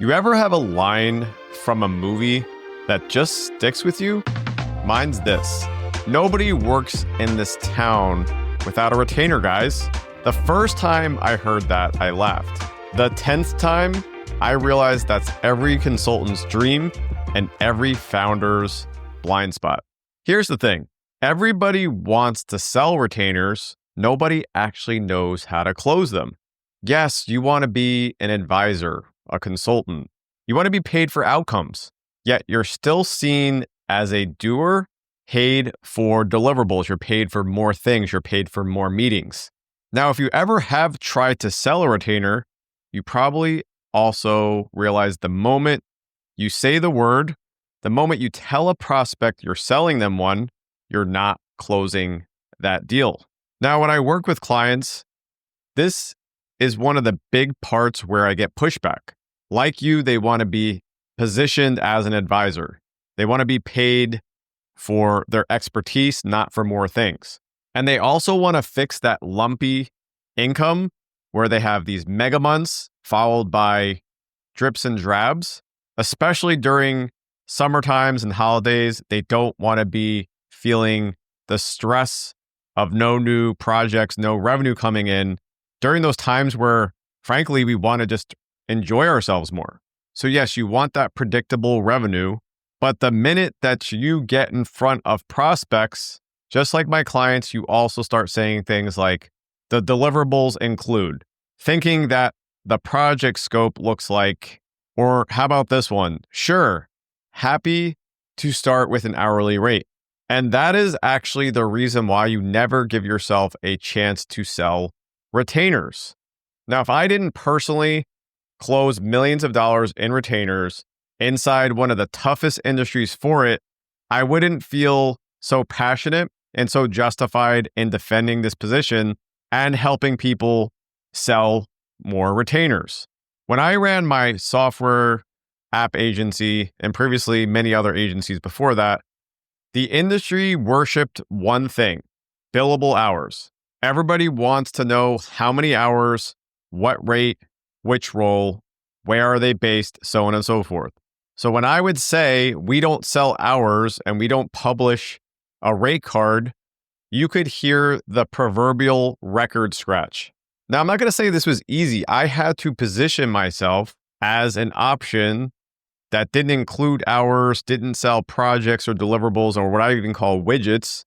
You ever have a line from a movie that just sticks with you? Mine's this: nobody works in this town without a retainer, guys. The first time I heard that, I laughed. The 10th time, I realized that's every consultant's dream and every founder's blind spot. Here's the thing. Everybody wants to sell retainers. Nobody actually knows how to close them. Yes, you want to be an advisor, a consultant. You want to be paid for outcomes, yet you're still seen as a doer, paid for deliverables. You're paid for more things. You're paid for more meetings. Now, if you ever have tried to sell a retainer, you probably also realize the moment you say the word, the moment you tell a prospect you're selling them one, you're not closing that deal. Now, when I work with clients, this is one of the big parts where I get pushback. Like you, they want to be positioned as an advisor. They want to be paid for their expertise, not for more things. And they also want to fix that lumpy income where they have these mega months followed by drips and drabs, especially during summer times and holidays. They don't want to be feeling the stress of no new projects, no revenue coming in during those times where, frankly, we want to just enjoy ourselves more. So yes, you want that predictable revenue, but the minute that you get in front of prospects, just like my clients, you also start saying things like the deliverables include, thinking that the project scope looks like, or how about this one? Sure, happy to start with an hourly rate. And that is actually the reason why you never give yourself a chance to sell retainers. Now, if I didn't personally close millions of dollars in retainers inside one of the toughest industries for it, I wouldn't feel so passionate and so justified in defending this position and helping people sell more retainers. When I ran my software app agency and previously many other agencies before that, the industry worshipped one thing: billable hours. Everybody wants to know how many hours, what rate, which role, where are they based, so on and so forth. So when I would say we don't sell hours and we don't publish a rate card, you could hear the proverbial record scratch. Now, I'm not going to say this was easy. I had to position myself as an option that didn't include hours, didn't sell projects or deliverables or what I even call widgets.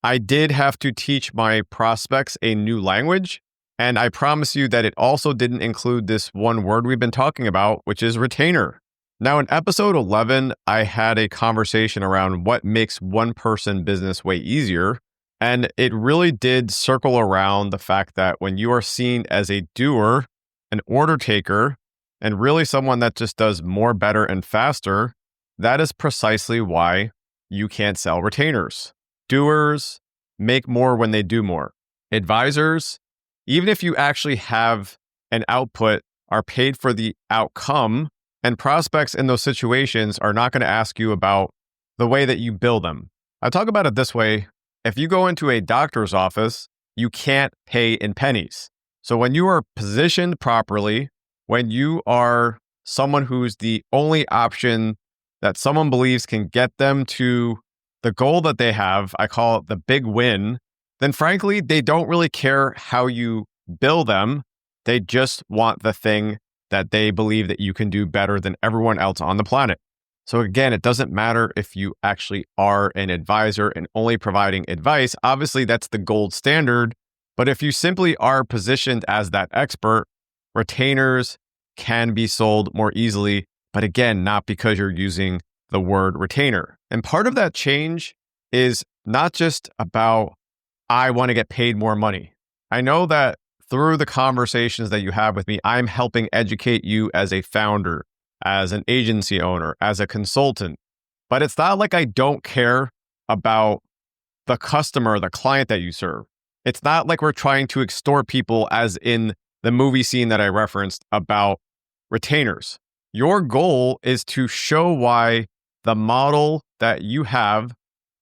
I did have to teach my prospects a new language. And I promise you that it also didn't include this one word we've been talking about, which is retainer. Now, in episode 11, I had a conversation around what makes one-person business way easier. And it really did circle around the fact that when you are seen as a doer, an order taker, and really someone that just does more, better, and faster, that is precisely why you can't sell retainers. Doers make more when they do more. Advisors, even if you actually have an output, are paid for the outcome, and prospects in those situations are not going to ask you about the way that you bill them. I talk about it this way. If you go into a doctor's office, you can't pay in pennies. So when you are positioned properly, when you are someone who's the only option that someone believes can get them to the goal that they have, I call it the big win, then frankly, they don't really care how you bill them. They just want the thing that they believe that you can do better than everyone else on the planet. So again, it doesn't matter if you actually are an advisor and only providing advice. Obviously, that's the gold standard. But if you simply are positioned as that expert, retainers can be sold more easily. But again, not because you're using the word retainer. And part of that change is not just about, I want to get paid more money. I know that through the conversations that you have with me, I'm helping educate you as a founder, as an agency owner, as a consultant. But it's not like I don't care about the customer, the client that you serve. It's not like we're trying to extort people, as in the movie scene that I referenced about retainers. Your goal is to show why the model that you have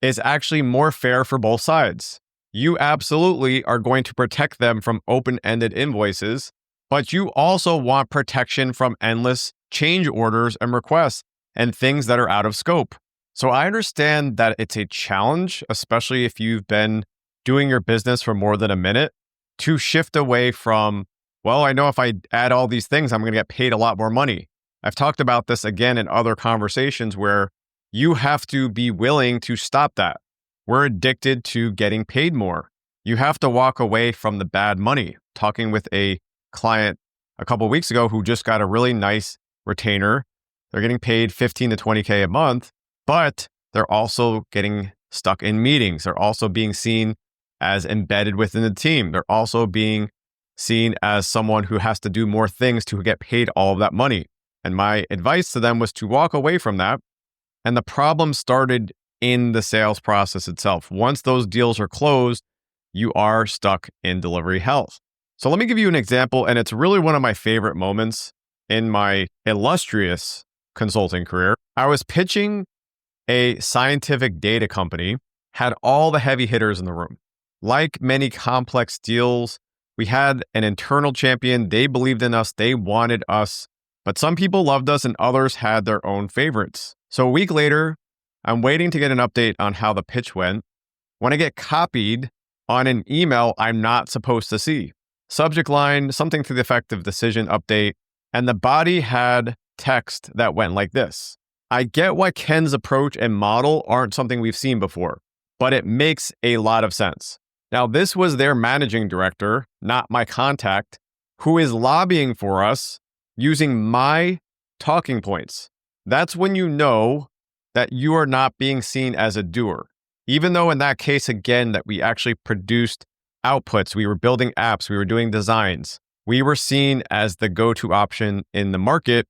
is actually more fair for both sides. You absolutely are going to protect them from open-ended invoices, but you also want protection from endless change orders and requests and things that are out of scope. So I understand that it's a challenge, especially if you've been doing your business for more than a minute, to shift away from, well, I know if I add all these things, I'm going to get paid a lot more money. I've talked about this again in other conversations where you have to be willing to stop that. We're addicted to getting paid more. You have to walk away from the bad money. Talking with a client a couple of weeks ago who just got a really nice retainer. They're getting paid 15 to 20K a month, but they're also getting stuck in meetings. They're also being seen as embedded within the team. They're also being seen as someone who has to do more things to get paid all of that money. And my advice to them was to walk away from that. And the problem started in the sales process itself. Once those deals are closed, you are stuck in delivery hell. So let me give you an example, and it's really one of my favorite moments in my illustrious consulting career. I was pitching a scientific data company, had all the heavy hitters in the room. Like many complex deals, we had an internal champion. They believed in us. They wanted us. But some people loved us and others had their own favorites. So a week later, I'm waiting to get an update on how the pitch went when I get copied on an email I'm not supposed to see. Subject line, something to the effect of decision update. And the body had text that went like this. I get why Ken's approach and model aren't something we've seen before, but it makes a lot of sense. Now, this was their managing director, not my contact, who is lobbying for us using my talking points. That's when you know that you are not being seen as a doer. Even though in that case, again, that we actually produced outputs, we were building apps, we were doing designs, we were seen as the go-to option in the market.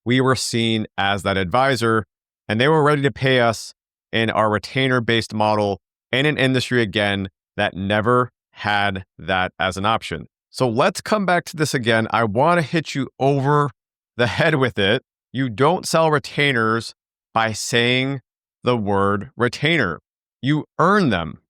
We were seen as that advisor, and they were ready to pay us in our retainer-based model in an industry, again, that never had that as an option. So let's come back to this again. I want to hit you over the head with it. You don't sell retainers by saying the word retainer. You earn them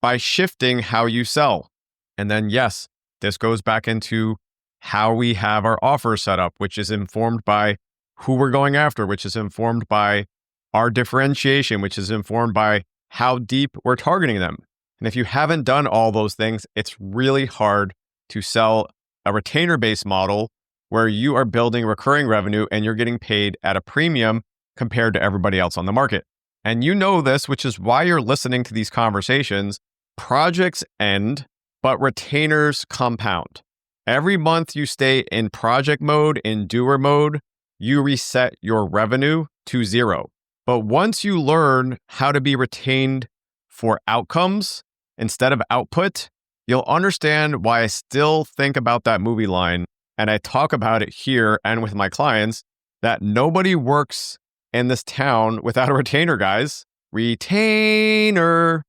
by shifting how you sell. And then, yes, this goes back into how we have our offers set up, which is informed by who we're going after, which is informed by our differentiation, which is informed by how deep we're targeting them. And if you haven't done all those things, it's really hard to sell a retainer-based model where you are building recurring revenue and you're getting paid at a premium compared to everybody else on the market. And you know this, which is why you're listening to these conversations. Projects end, but retainers compound. Every month you stay in project mode, in doer mode, you reset your revenue to zero. But once you learn how to be retained for outcomes instead of output, you'll understand why I still think about that movie line. And I talk about it here and with my clients that nobody works in this town without a retainer, guys. Retainer.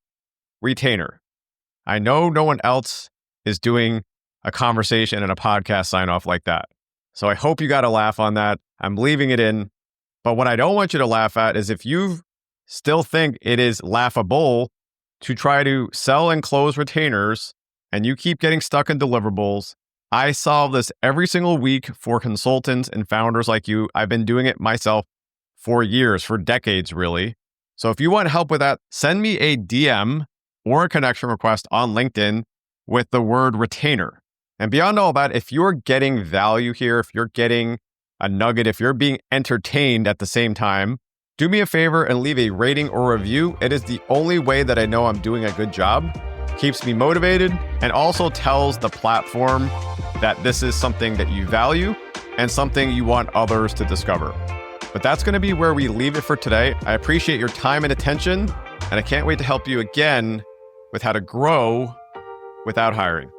I know no one else is doing a conversation and a podcast sign off like that. So I hope you got a laugh on that. I'm leaving it in. But what I don't want you to laugh at is if you still think it is laughable to try to sell and close retainers and you keep getting stuck in deliverables. I solve this every single week for consultants and founders like you. I've been doing it myself for years, for decades, really. So if you want help with that, send me a DM or a connection request on LinkedIn with the word retainer. And beyond all that, if you're getting value here, if you're getting a nugget, if you're being entertained at the same time, do me a favor and leave a rating or review. It is the only way that I know I'm doing a good job, keeps me motivated, and also tells the platform that this is something that you value and something you want others to discover. But that's going to be where we leave it for today. I appreciate your time and attention, and I can't wait to help you again with how to grow without hiring.